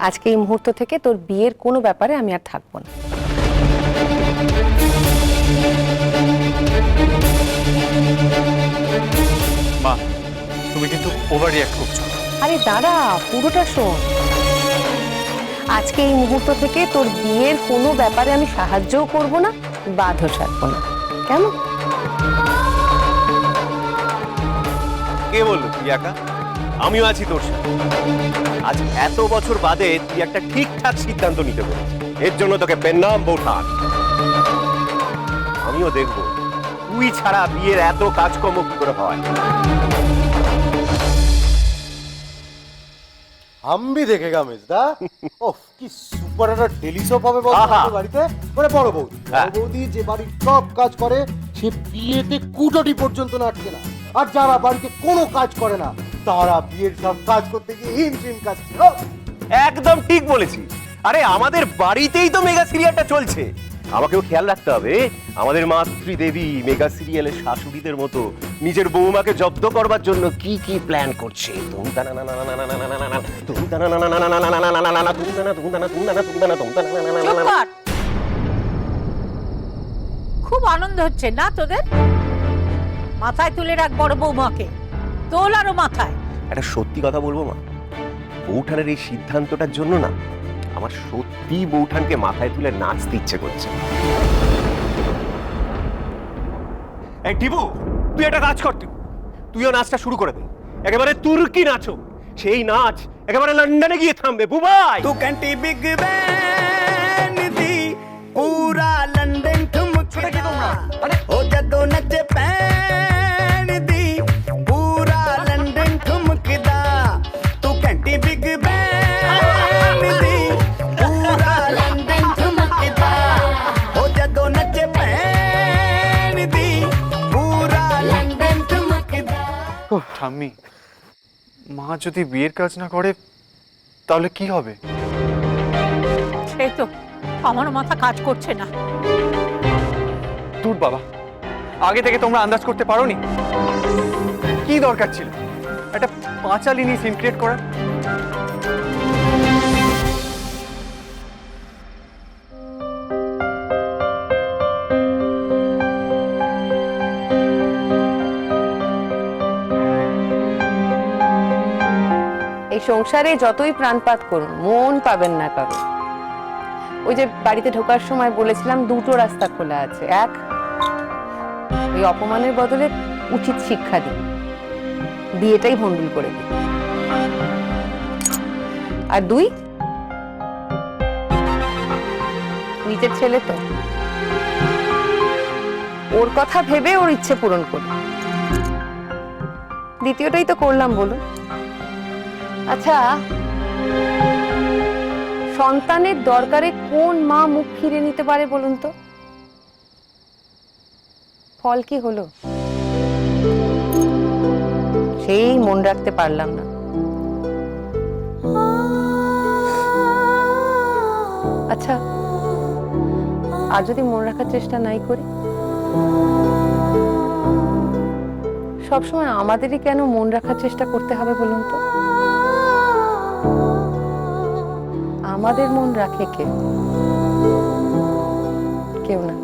আজকে এই মুহূর্ত থেকে তোর বিয়ের কোনো ব্যাপারে আমি আর থাকবো না। মা, তুমি কিন্তু ওভার রিঅ্যাক্ট করছো। আরে দাঁড়া, পুরোটা শোন। আজকে এই মুহূর্ত থেকে তোর বিয়ের কোনো ব্যাপারে আমি সাহায্যও করব না, বাধা রাখবো না, কেমন? কে বললো তুই একা? আমিও আছি তোর সাথে। আজ এত বছর বাদে তুই একটা ঠিকঠাক সিদ্ধান্ত নিতে পারিস, এর জন্য তোকে পেন্নাম বৌঠান। আমিও দেখবো তুই ছাড়া বিয়ের এত কাজকর্ম কি করে হয়। हम भी देखेगा मिर्जा। ওফ কি সুপার একটা ডেলি শপ হবে বল বাড়িতে। মানে বড় বৌদি, বড় বৌদি যে বাড়ির সব কাজ করে সে বিয়েতে কুটোটি পর্যন্ত নাটকে না। আর যারা বাড়িতে কোনো কাজ করে না তারা বিয়ের সব কাজ করতে গিয়ে হিমশিম কাটছে। একদম ঠিক বলেছিস। আরে আমাদের বাড়িতেই তো মেগা সিরিয়ালটা চলছে, আমাকেও খেয়াল রাখতে হবে। আমাদের মাতৃ দেবী মেগা সিরিয়ালের শাশুড়িদের মতো নিজের বৌমাকে জব্দ করবার জন্য কি কি প্ল্যান করছে। খুব আনন্দ হচ্ছে না তোদের? মাথায় তুলে রাখ বড় বৌমাকে, তোল আরো মাথায়। একটা সত্যি কথা বলবো মা, বৌঠানের এই সিদ্ধান্তটার জন্য না আমার সত্যি বৌঠানকে মাথায় তুলে নাচতে ইচ্ছে করছে। এই টিপু, তুই একটা কাজ কর, তুইও নাচটা শুরু করে দে। একেবারে তুর্কি নাচো, সেই নাচ একেবারে লন্ডনে গিয়ে থামবে। বুবাই तू घंटी बिग बैन दी पूरा लंदन ठुमकदा ओ जदों नचे पैन दी पूरा लंदन ठुमकदा तू घंटी बिग बैन दी पूरा लंदन ठुमकदा ओ जदों नचे पैन दी पूरा लंदन ठुमकदा। ঠাম্মি, মা যদি বিয়ের কাজ না করে তাহলে কি হবে? সেই তো আমারও মাথা কাজ করছে না। দূর বাবা, আগে থেকে তোমরা আন্দাজ করতে পারোনি? কি দরকার ছিল একটা পাঁচালিনি সিন ক্রিয়েট করার? এই সংসারে যতই প্রাণপাত করুন মন পাবেন না কারো। ওই যে বাড়িতে ঢোকার সময় বলেছিলাম দুটো রাস্তা খোলা আছে। এক, ওই অপমানের বদলে উচিত শিক্ষা দিন, বিয়েটাই ভন্ডুল করে দিন। আর দুই, নিজের ছেলে তো, ওর কথা ভেবে ওর ইচ্ছে পূরণ করুন। দ্বিতীয়টাই তো করলাম বলুন। আচ্ছা, সন্তানের দরকারে কোন মা মুখ ফিরে নিতে পারে বলুন তো? ফল কি হলো? সেই মন রাখতে পারলাম না। আচ্ছা, আর যদি মন রাখার চেষ্টা নাই করি? সবসময় আমাদেরই কেন মন রাখার চেষ্টা করতে হবে বলুন তো? আমাদের মন রাখে কে? কেউ না।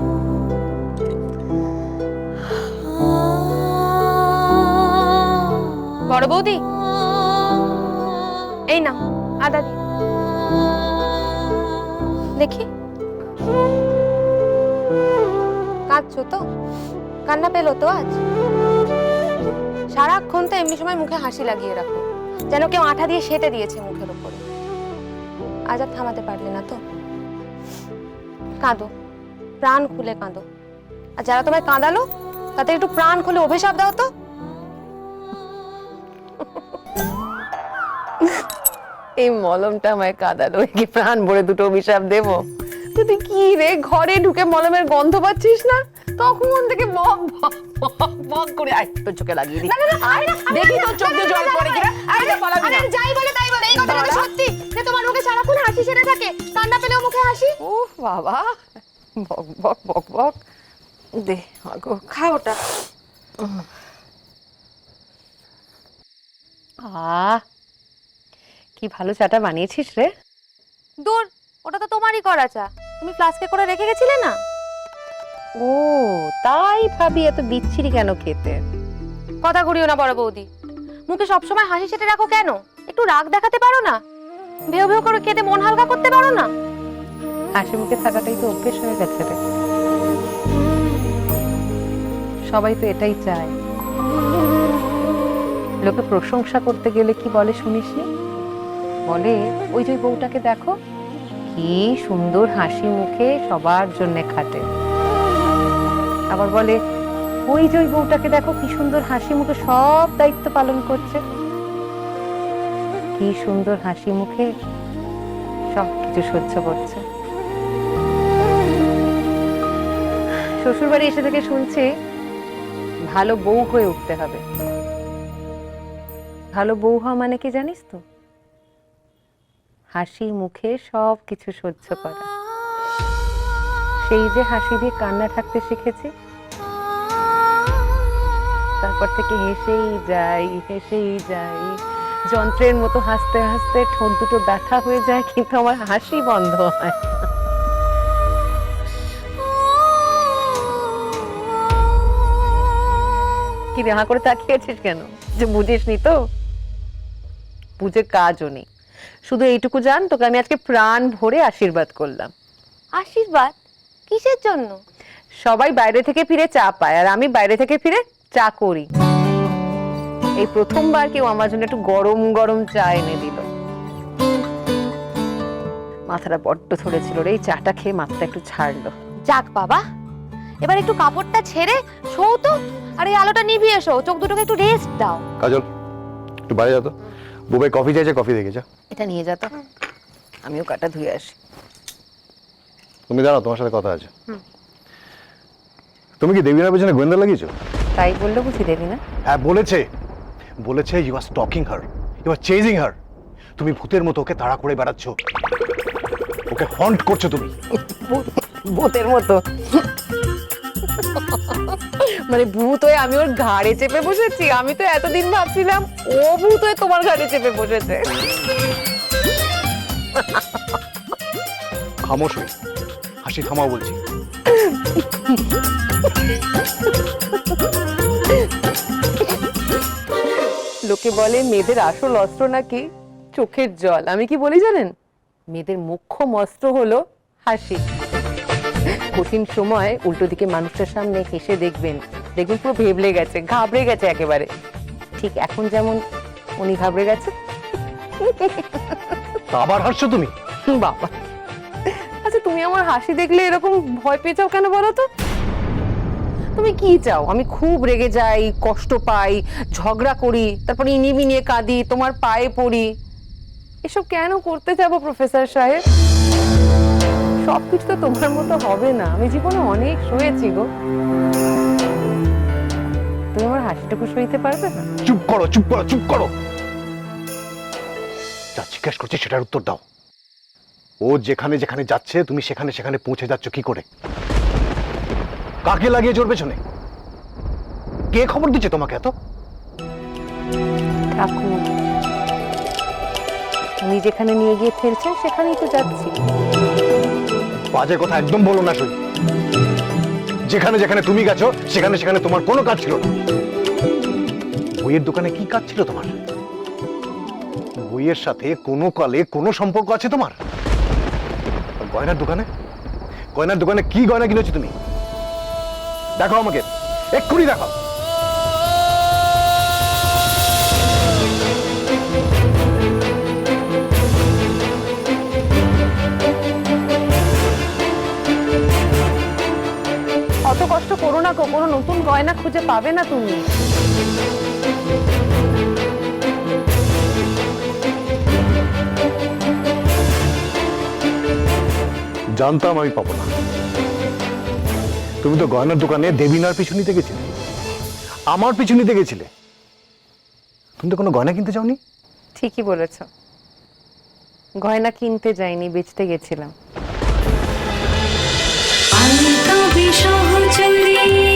বড় বৌদি, এই না আদা দি দেখি। কাঁদছো তো? কান্না পেলো তো আজ? সারাক্ষণ তো এমনি সময় মুখে হাসি লাগিয়ে রাখো, যেন কেউ আঠা দিয়ে সেঁটে দিয়েছে মুখের উপরে। আজ আর থামাতে পারলে না তো? কাঁদো, প্রাণ খুলে কাঁদো। আর যারা তোমায় কাঁদালো তাতে একটু প্রাণ খুলে অভিশাপ দাও তো। এই মলমটা আমায় কাঁদালো, কি প্রাণ ভরে দুটো অভিশাপ দেব? তুই কি রে, ঘরে ঢুকে মলমের গন্ধ পাচ্ছিস না? তখন থেকে বক বক বক বক করে আয়, তোর চোখে লাগিয়ে দি। দেখি তোর চোখ দিয়ে জল পড়ে কিনা। আরে পালাবি না। যাই বলে তাই বলে, এই কথাটা তো সত্যি যে তোমার মুখে সারাক্ষণ হাসি সেরে থাকে, কান্না পেলেও মুখে হাসি। উফ বাবা, বক বক বক বক। দে আগো, খা ওটা। আহ, কি ভালো চাটা বানিয়েছিস রে। দূর, ওটা তো তোমারই করা চা, তুমি ফ্লাস্কে করে রেখে গেছিলে না? ও তাই ভাবি এত বিচ্ছিরি কেন খেতে। কথা ঘুরিও না বড় বৌদি, মুখে সবসময় হাসি সেটে রাখো কেন? একটু রাগ দেখাতে পারো না? ভেউ ভেউ করে খেতে মন হালকা করতে পারো না? হাসি মুখে থাকাটাই তো অভ্যেস হয়ে গেছে রে। সবাই তো এটাই চায়। লোকে প্রশংসা করতে গেলে কি বলে শুনিসনি? বলে ওই যে বউটাকে দেখো কি সুন্দর হাসি মুখে সবার জন্য খাটে। আবার বলে ওই যে বউটাকে দেখো কি সুন্দর হাসি মুখে সব দায়িত্ব পালন করছে, কি সুন্দর হাসি মুখে সব কিছু সহ্য করছে। শ্বশুর বাড়ি এসে থেকে শুনছি ভালো বউ হয়ে উঠতে হবে। ভালো বউ হওয়া মানে কি জানিস তো? হাসি মুখে সব কিছু সহ্য করা। সেই যে হাসি দিয়ে কান্না থাকতে শিখেছি, তারপর থেকে হেসেই যাই হেসেই যাই, যন্ত্রের মতো হাসতে হাসতে ঠোঁট দুটো ব্যথা হয়ে যায়, কিন্তু আমার হাসি বন্ধ হয় না। কি রে হাঁ করে তাকিয়েছিস কেন? যে বুঝিসনি তো? বুঝে কাজও নেই। শুধু এইটুকু জান, তোকে আমি আজকে প্রাণ ভরে আশীর্বাদ করলাম। আশীর্বাদ? কিসের জন্য? সবাই বাইরে থেকে ফিরে চা পায়, আর আমি বাইরে থেকে ফিরে চা করি। এই প্রথমবার কেউ আমার জন্য একটু গরম গরম চা এনে দিল। মাথাটা বড্ড ধরেছিল রে, এই চাটা খেয়ে মাথাটা একটু ছাড়লো। যাক বাবা, এবার একটু কাপড়টা ছেড়ে শোও তো, আর এই আলোটা নিভিয়ে এসো, চোখ দুটোকে একটু রেস্ট দাও। কাজল একটু বাইরে যা তো, বুবাই কফি চাইছে, কফি দেখে যা। এটা নিয়ে যা তো, আমিও কাটা ধুয়ে আসি। তুমি দাঁড়াও, তোমার সাথে কথা আছে। তুমি কি দেবীনার পেছনে গোয়েন্দা লাগিয়েছো? তাই বললো বুঝি দেবী না? হ্যাঁ বলেছে, বলেছে you are stalking her, you are chasing her. তুমি ভূতের মতো ওকে তাড়া করে বেড়াচ্ছ, ওকে হন্ট করছো তুমি। ভূতের মতো? মানে ভূত হয়ে আমি ওর ঘাড়ে চেপে বসেছি? আমি তো এতদিন ভাবছিলাম ও ভূত হয়ে তোমার ঘাড়ে চেপে বসেছে। খামোশ হয়ে হাসি থামাও বলছি। লোকে বলে মেয়েদের আসল অস্ত্র নাকি চোখের জল। আমি কি বলি জানেন? মেয়েদের মুখ্য অস্ত্র হলো হাসি। কঠিন সময় উল্টো দিকে মানুষটার সামনে হেসে দেখবেন, দেখবেন পুরো ভেবলে গেছে, ঘাবড়ে গেছে একেবারে। ঠিক এখন যেমন উনি ঘাবড়ে গেছে। আবার হাসছো তুমি? বাবা, আচ্ছা তুমি আমার হাসি দেখলে এরকম ভয় পেয়ে যাও কেন বলো তো? তুমি কি চাও আমি খুব রেগে যাই, কষ্ট পাই, ঝগড়া করি, তারপরে ইনিয়ে নিয়ে কাঁদি, তোমার পায়ে পড়ি? এসব কেন করতে যাবো প্রফেসর সাহেব? সবকিছু তো তোমার মতো হবে না। আমি জীবনে অনেক সয়েছি গো। তুমি আমার হাসিটুকু সইতে পারবে না? চুপ করো, চুপ করো, চুপ করো। যা জিজ্ঞেস করছে সেটার উত্তর দাও। ও যেখানে যেখানে যাচ্ছে তুমি সেখানে সেখানে পৌঁছে যাচ্ছ কি করে? কাকে লাগিয়ে জোর পেছনে? কে খবর দিচ্ছে তোমাকে এত? ঠাকুর, উনি যেখানে নিয়ে গিয়ে ফেলছেন সেখানেই তো যাচ্ছি। বাজে কথা একদম বলো না সই। যেখানে যেখানে তুমি গেছো সেখানে সেখানে তোমার কোনো কাজ ছিল না। বইয়ের দোকানে কি কাজ ছিল তোমার? বইয়ের সাথে কোনো কালে কোনো সম্পর্ক আছে তোমার? আর গয়নার দোকানে, গয়নার দোকানে কি গয়না কিনেছো তুমি? দেখো আমাকে, এক্ষুনি দেখো। অত কষ্ট করো না গো, কোনো নতুন গয়না খুঁজে পাবে না তুমি। জানতাম আমি পাবো না। তুমি তো গয়নার দোকানে দেবীনার পিছু নিতে গেছিলে, আমার পিছু নিতে গেছিলে। তুমি তো কোনো গয়না কিনতে যাওনি। ঠিকই বলেছ, গয়না কিনতে যাইনি, বেচতে গেছিলাম। আলকা বিসহচরী